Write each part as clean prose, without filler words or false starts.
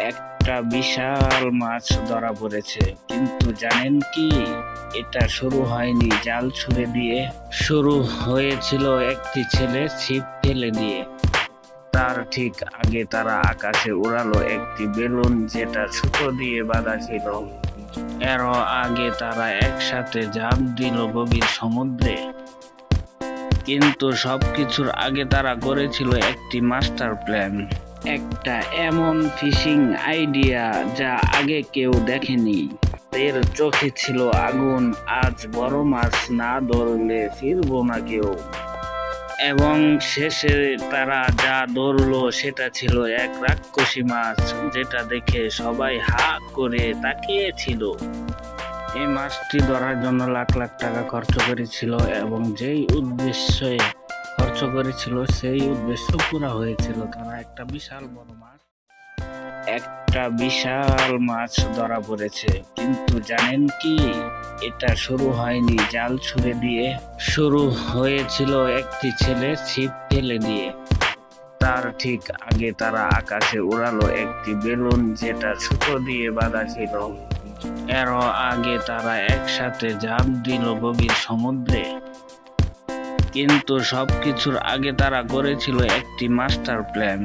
একটা বিশাল মাছ ধরা পড়েছে, কিন্তু জানেন কি, এটা শুরু হয়নি জাল ছুঁড়ে দিয়ে, শুরু হয়েছিল একটি ছেলে ছিপ ফেলে দিয়ে। তার ঠিক আগে তারা আকাশে উড়ালো একটি বেলুন, যেটা সুতো দিয়ে বাঁধা ছিল। এরও আগে তারা একসাথে ঝাঁপ দিল গভীর সমুদ্রে। কিন্তু সবকিছুর আগে তারা করেছিল একটি মাস্টার প্ল্যান, একটা এমন ফিশিং আইডিয়া যা আগে কেউ দেখেনি। এর চোখে ছিল আগুন, আজ বড় মাছ না ধরলে ফিরবো না কেউ। এবং শেষে তারা যা ধরলো সেটা ছিল এক রাক্ষসী মাছ, যেটা দেখে সবাই হা করে তাকিয়েছিল। এই মাছটি ধরার জন্য লাখ লাখ টাকা খরচ করেছিল, এবং যেই উদ্দেশ্যে খরচ করেছিল সেই উদ্দেশ্য পুরা হয়েছিল। তারা একটা বিশাল মাছ ধরা পড়েছে, কিন্তু জানেন কি, এটা শুরু হয়নি জাল ছুঁড়ে দিয়ে, শুরু হয়েছিল একটি ছেলে ছিপ ফেলে দিয়ে। তার ঠিক আগে তারা আকাশে উড়ালো একটি বেলুন, যেটা সুতো দিয়ে বাঁধা ছিল। এরও আগে তারা একসাথে ঝাঁপ দিল গভীর সমুদ্রে। কিন্তু সবকিছুর আগে তারা করেছিল একটি মাস্টার প্ল্যান,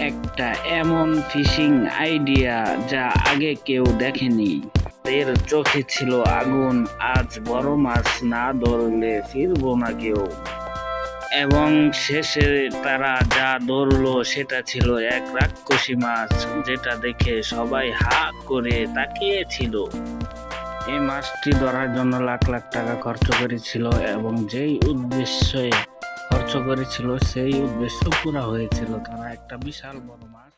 একটা এমন ফিশিং আইডিয়া যা আগে কেউ দেখেনি। এর চোখে ছিল আগুন, আজ বড় মাছ না ধরলে ফিরবো না কেউ। এবং শেষে তারা যা ধরলো সেটা ছিল এক রাক্ষসী মাছ, যেটা দেখে সবাই হা করে তাকিয়েছিল। এই মাছটি ধরার জন্য লাখ লাখ টাকা খরচ করেছিল, এবং যেই উদ্দেশ্যে খরচ করেছিল সেই উদ্দেশ্য পুরা হয়েছিল। তারা একটা বিশাল বড় মাছ